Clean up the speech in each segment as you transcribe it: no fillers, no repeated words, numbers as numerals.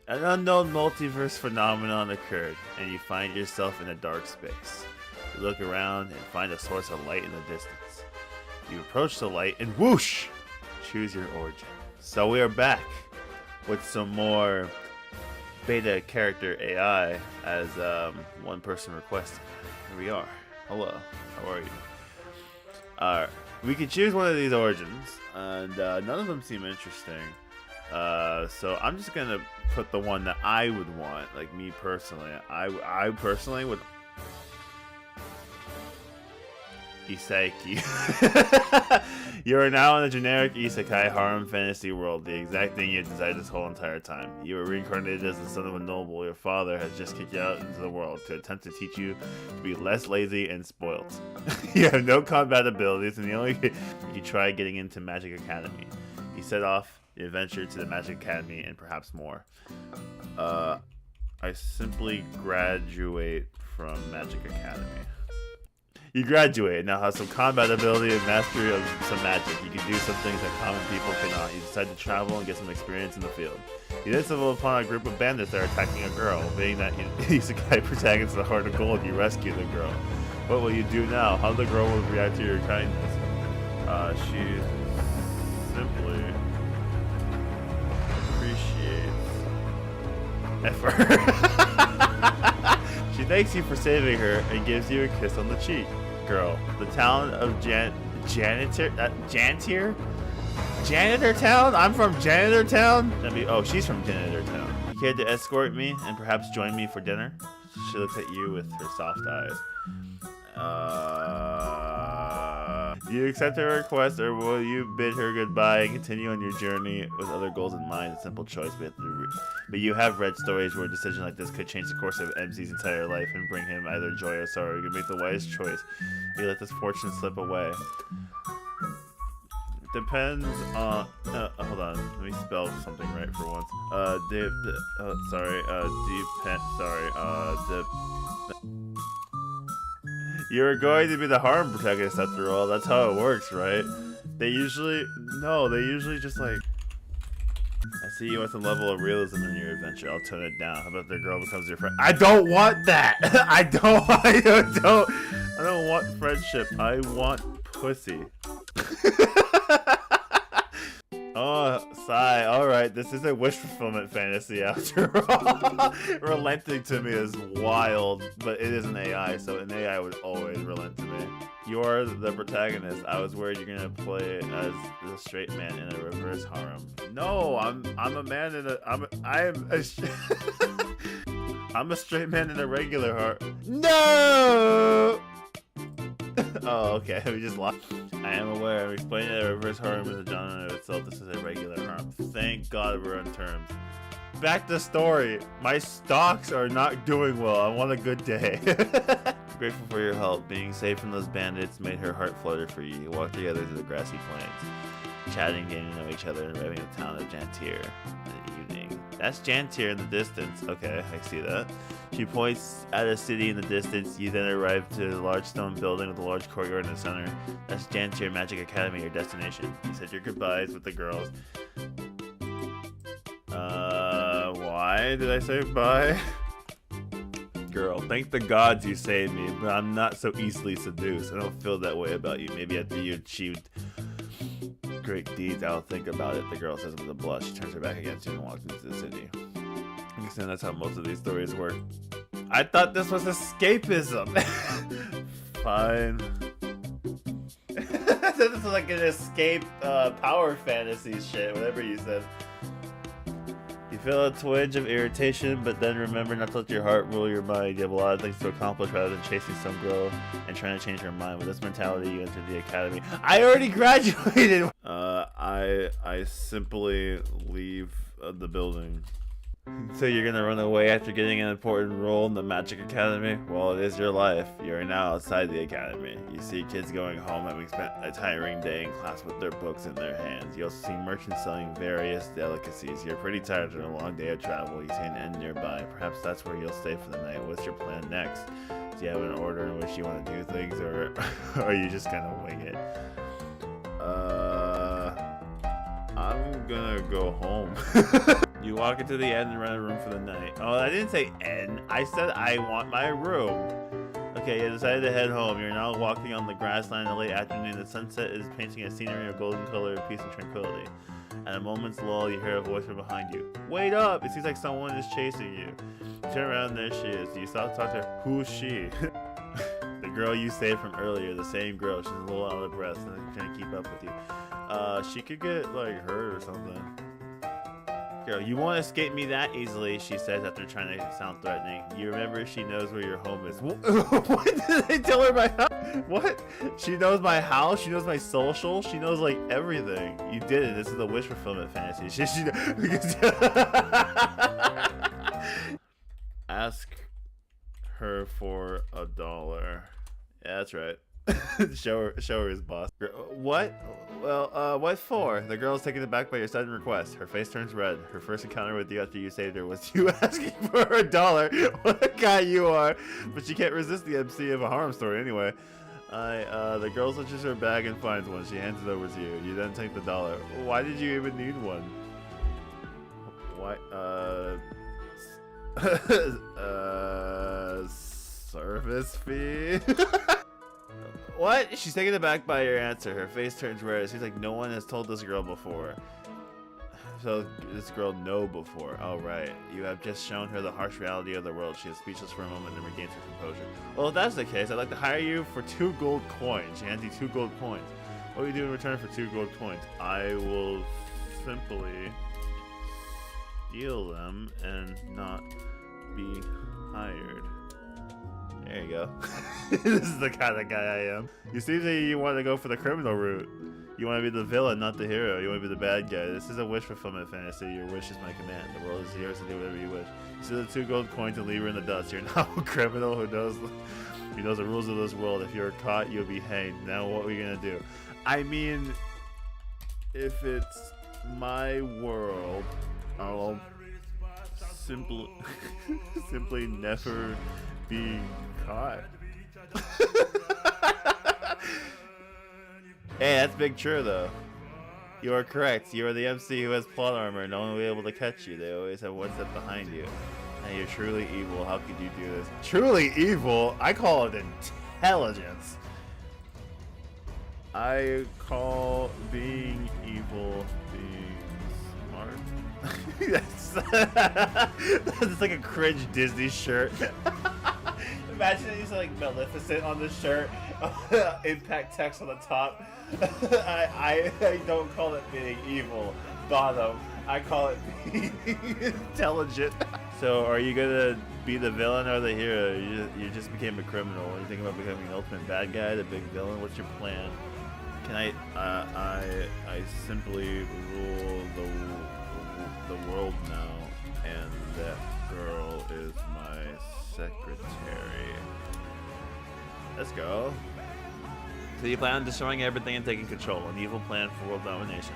An unknown multiverse phenomenon occurred, and you find yourself in a dark space. You look around and find a source of light in the distance. You approach the light and whoosh! Choose your origin. So we are back with some more beta character AI as one person requested. Here we are. Hello, how are you? We can choose one of these origins, and none of them seem interesting. So I'm just gonna put the one that I would want, like me personally. I personally would. Isekai. You are now in a generic Isekai harem fantasy world, the exact thing you desired this whole entire time. You were reincarnated as the son of a noble. Your father has just kicked you out into the world to attempt to teach you to be less lazy and spoilt. You have no combat abilities, and the only you try getting into Magic Academy. You set off the adventure to the Magic Academy and perhaps more. I simply graduate from Magic Academy. You graduate, now have some combat ability and mastery of some magic. You can do some things that common people cannot. You decide to travel and get some experience in the field. You then stumble upon a group of bandits that are attacking a girl. Being that Isekai protagonist of the Heart of Gold, you rescue the girl. What will you do now? How the girl will react to your kindness? She simply appreciates effort. She thanks you for saving her and gives you a kiss on the cheek. Girl, the town of Janitor Town? I'm from Janitor Town? Oh, she's from Janitor Town. You care to escort me and perhaps join me for dinner? She looks at you with her soft eyes. Do you accept her request, or will you bid her goodbye and continue on your journey with other goals in mind? A simple choice, but you have read stories where a decision like this could change the course of MC's entire life and bring him either joy or sorrow. You can make the wisest choice. You let this fortune slip away. Depends on. Hold on. Let me spell something right for once. You're going to be the harem protagonist after all. That's how it works, right? They usually just like. I see you with a level of realism in your adventure. I'll tone it down. How about the girl becomes your friend? I don't want that. I don't want friendship. I want pussy. Oh, sigh. Alright, this is a wish fulfillment fantasy after all. Relenting to me is wild, but it is an AI, so an AI would always relent to me. You're the protagonist. I was worried you're gonna play as the straight man in a reverse harem. No, I'm a man in a I'm a straight man in a regular harem. No! Oh, okay. We just lost. I am aware. I'm explaining that a reverse harem is a genre of itself. This is a regular harem. Thank God we're on terms. Back to story. My stocks are not doing well. I want a good day. Grateful for your help. Being saved from those bandits made her heart flutter for you. You walk together through the grassy plains, chatting, getting to know each other, and arriving at the town of Jantir in the evening. That's Jantir in the distance. Okay, I see that. She points at a city in the distance. You then arrive to a large stone building with a large courtyard in the center. That's Jantir Magic Academy, your destination. You said your goodbyes with the girls. Why did I say bye? Girl, thank the gods you saved me, but I'm not so easily seduced. I don't feel that way about you. Maybe after you achieved great deeds, I'll think about it. The girl says with a blush. She turns her back against you and walks into the city. I understand that's how most of these stories work. I thought this was escapism. Fine. This was like an escape power fantasy shit, whatever you said. You feel a twinge of irritation, but then remember not to let your heart rule your mind. You have a lot of things to accomplish rather than chasing some girl and trying to change her mind. With this mentality, you enter the academy. I already graduated! I simply leave the building. So you're gonna run away after getting an important role in the Magic Academy? Well, it is your life. You're now outside the academy. You see kids going home having spent a tiring day in class with their books in their hands. You also see merchants selling various delicacies. You're pretty tired after a long day of travel. You see an inn nearby. Perhaps that's where you'll stay for the night. What's your plan next? Do you have an order in which you want to do things, or are you just gonna wing it? I'm gonna go home. You walk into the inn and rent a room for the night. Oh, I didn't say inn. I said I want my room. Okay, you decided to head home. You're now walking on the grassland in the late afternoon. The sunset is painting a scenery of golden color and peace and tranquility. At a moment's lull, you hear a voice from behind you. Wait up! It seems like someone is chasing you. You turn around, there she is. You stop to talk to her. Who's she? The girl you saved from earlier. The same girl. She's a little out of breath and trying to keep up with you. She could get, like, hurt or something. Girl, you won't escape me that easily, she says after trying to sound threatening. You remember she knows where your home is. What did they tell her my house? What? She knows my house? She knows my social? She knows, like, everything. You did it. This is a wish fulfillment fantasy. Ask her for $1. Yeah, that's right. show her his boss. What? Well, what for? The girl is taken aback by your sudden request. Her face turns red. Her first encounter with you after you saved her was you asking for $1. What a guy you are! But she can't resist the MC of a harem story anyway. The girl touches her bag and finds one. She hands it over to you. You then take the $1. Why did you even need one? Why? Service fee? What? She's taken aback by your answer. Her face turns red. It seems like no one has told this girl before. So this girl know before. Oh, right. You have just shown her the harsh reality of the world. She is speechless for a moment and regains her composure. Well, if that's the case, I'd like to hire you for 2 gold coins. She hands you 2 gold coins. What do you do in return for 2 gold coins? I will simply steal them and not be hired. There you go. This is the kind of guy I am. You seem that you want to go for the criminal route. You want to be the villain, not the hero. You want to be the bad guy. This is a wish fulfillment fantasy. Your wish is my command. The world is yours to do whatever you wish. You see the 2 gold coins and leave her in the dust. You're now a criminal who knows the rules of this world. If you're caught, you'll be hanged. Now what are we gonna do? I mean, if it's my world, I'll simply never be caught. Hey, that's big true though. You are correct. You are the MC who has plot armor. No one will be able to catch you. They always have one step behind you. And you're truly evil. How could you do this? Truly evil? I call it intelligence. I call being evil being smart. That's like a cringe Disney shirt. Imagine he's like Maleficent on the shirt, impact text on the top. I don't call it being evil, bottom. I call it being intelligent. So, are you gonna be the villain or the hero? You just became a criminal. Are you thinking about becoming the ultimate bad guy, the big villain? What's your plan? Can I simply rule the world now, and that girl is my secretary. Let's go. So you plan on destroying everything and taking control. An evil plan for world domination.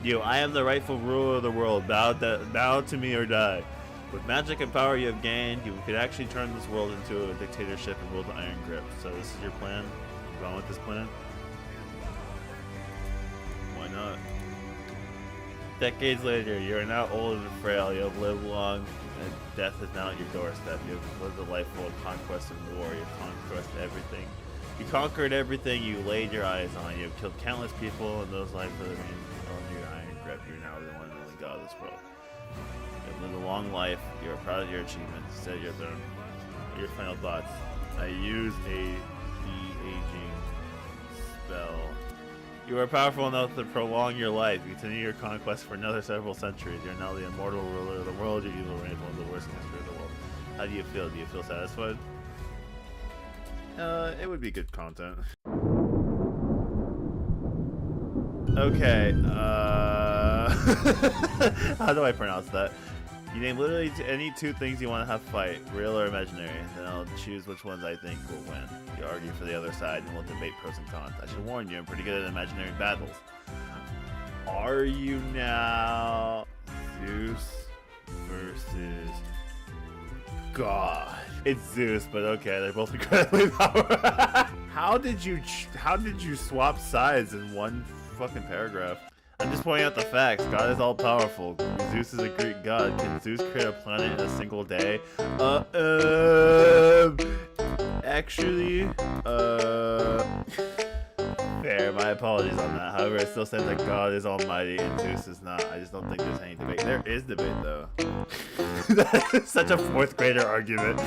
I am the rightful ruler of the world. Bow to me or die. With magic and power you have gained, you could actually turn this world into a dictatorship and rule the iron grip. So this is your plan? You going with this plan? Why not? Decades later, you are now old and frail. You have lived long, and death is now at your doorstep. You have lived a life full of conquest and war. You have conquered everything. You conquered everything you laid your eyes on. You have killed countless people, and those lives that remain under your iron grip. You're now the one and only god of this world. You have lived a long life. You are proud of your achievements. Set your throne. Your final thoughts. I use a de-aging spell. You are powerful enough to prolong your life. You continue your conquest for another several centuries. You're now the immortal ruler of the world. Your evil reign is one of the worst in the history of the world. How do you feel? Do you feel satisfied? It would be good content. Okay, how do I pronounce that? You name literally any 2 things you want to have fight, real or imaginary, then I'll choose which ones I think will win. You argue for the other side and we'll debate pros and cons. I should warn you, I'm pretty good at imaginary battles. Are you now Zeus versus God? It's Zeus, but okay, they're both incredibly powerful. How did you swap sides in one fucking paragraph? I'm just pointing out the facts. God is all powerful. Zeus Zeus is a Greek god. Can Zeus create a planet in a single day? Actually, fair. My apologies on that. However, it still says that God is almighty and Zeus is not. I just don't think there's any debate. There is debate, though. That is such a fourth grader argument.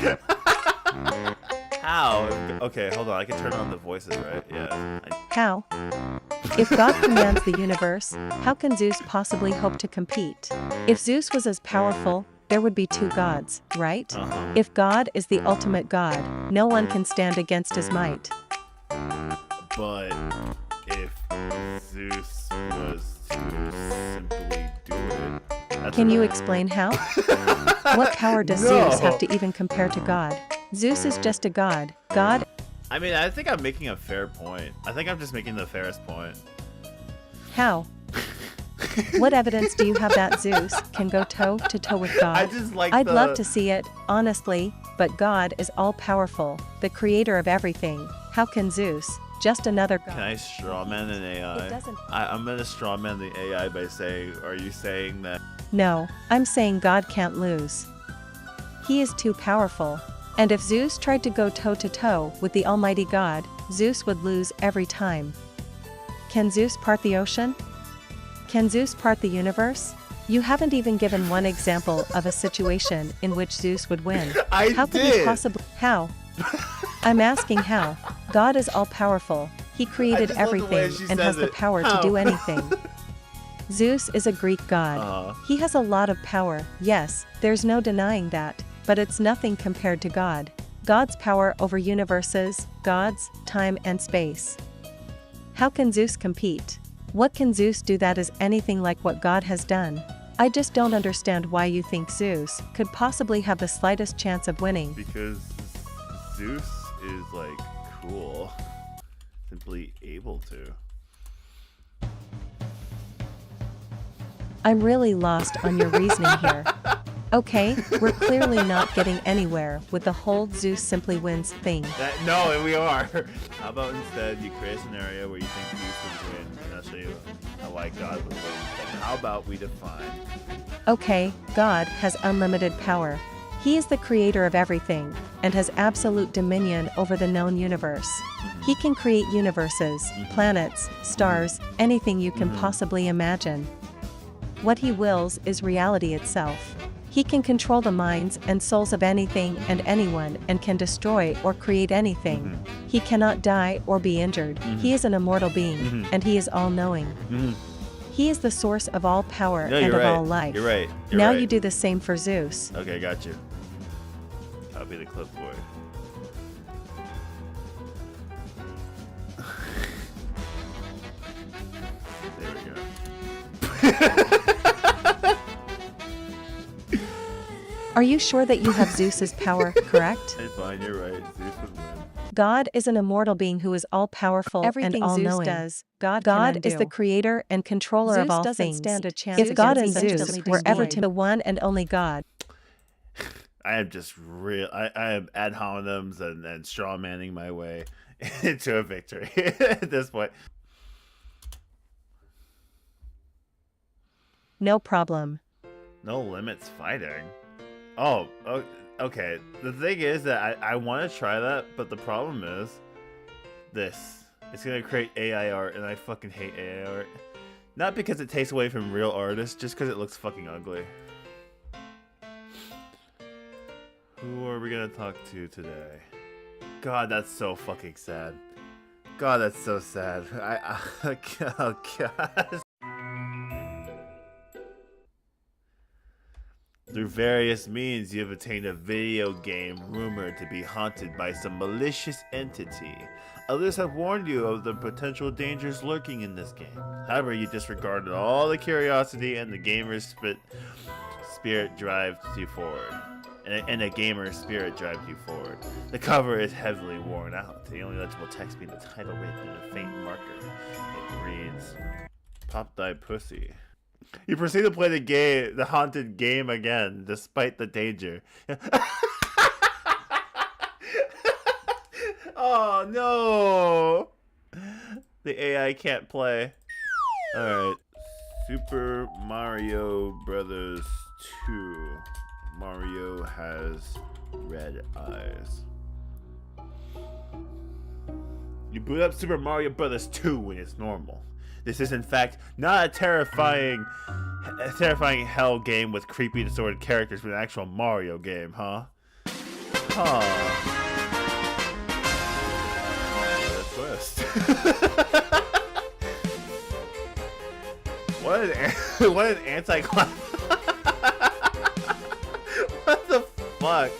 How? Okay, hold on. I can turn on the voices, right? Yeah. How? If God commands the universe, how can Zeus possibly hope to compete? If Zeus was as powerful, there would be two gods, right? If God is the ultimate god, no one can stand against his might. But if Zeus was to simply do it... Can you explain how? What power does Zeus have to even compare to God? Zeus is just a god. God... I mean, I think I'm making a fair point. I think I'm just making the fairest point. How? What evidence do you have that Zeus can go toe-to-toe with God? I'd love to see it, honestly, but God is all-powerful, the creator of everything. How can Zeus, just another god... Can I strawman an AI? I'm gonna strawman the AI by saying, are you saying that... No, I'm saying God can't lose. He is too powerful. And if Zeus tried to go toe-to-toe with the almighty God, Zeus would lose every time. Can Zeus part the ocean? Can Zeus part the universe? You haven't even given one example of a situation in which Zeus would win. How could he possibly... How? I'm asking how. God is all-powerful. He created everything and has the power to do anything. Zeus is a Greek god. He has a lot of power, yes, there's no denying that, but it's nothing compared to God. God's power over universes, gods, time and space. How can Zeus compete? What can Zeus do that is anything like what God has done? I just don't understand why you think Zeus could possibly have the slightest chance of winning. Because Zeus is, like, cool. Simply able to. I'm really lost on your reasoning here. Okay, we're clearly not getting anywhere with the whole Zeus simply wins thing. No, we are. How about instead you create a scenario where you think Zeus would win, and I'll show you why God would win. And how about we define? Okay, God has unlimited power. He is the creator of everything, and has absolute dominion over the known universe. He can create universes, planets, stars, anything you can possibly imagine. What he wills is reality itself. He can control the minds and souls of anything and anyone and can destroy or create anything. He cannot die or be injured. He is an immortal being, and he is all-knowing. He is the source of all power and of all life. You're right. Now you do the same for Zeus. Okay, got you. I'll be the clipboard. There we go. Are you sure that you have Zeus's power, correct? Hey, fine, you're right. Zeus would win. God is an immortal being who is all-powerful and all-knowing. Zeus does, God is the creator and controller Zeus of all doesn't things. stand a chance If God and against Zeus Zeus were ever destroyed. to the one and only God. I am just I am ad hominems and straw manning my way into a victory at this point. No problem. No limits fighting. Oh, okay. The thing is that I want to try that, but the problem is this. It's going to create AI art, and I fucking hate AI art. Not because it takes away from real artists, just because it looks fucking ugly. Who are we going to talk to today? God, that's so fucking sad. God, that's so sad. Oh, God. Through various means, you have obtained a video game rumored to be haunted by some malicious entity. Others have warned you of the potential dangers lurking in this game. However, you disregarded all the curiosity and the gamer's spirit drives you forward. And a gamer's spirit drives you forward. The cover is heavily worn out. The only legible text being the title written in a faint marker. It reads, "Pop thy pussy." You proceed to play the haunted game again, despite the danger. Oh no! The AI can't play. Alright. Super Mario Brothers 2. Mario has red eyes. You boot up Super Mario Brothers 2 when it's normal. This is in fact not a terrifying hell game with creepy distorted characters, but an actual Mario game, huh? Huh. What a twist. What an anti-climax. What the fuck?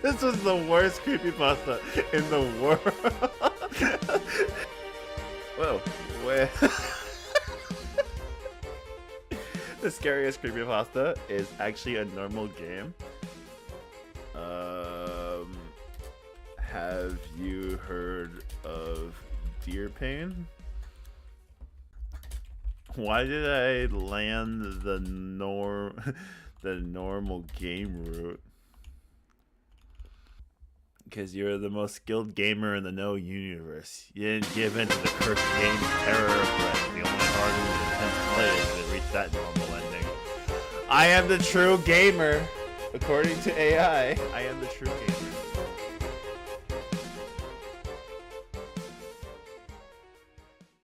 This was the worst creepypasta in the world. Whoa, wait. The scariest creepypasta is actually a normal game. Have you heard of Deer Pain? Why did I land the normal game route? Because you're the most skilled gamer in the No universe. You didn't give in to the cursed game's terror of threat. The only hard and intense play is to reach that normal ending. I am the true gamer, according to AI. I am the true gamer.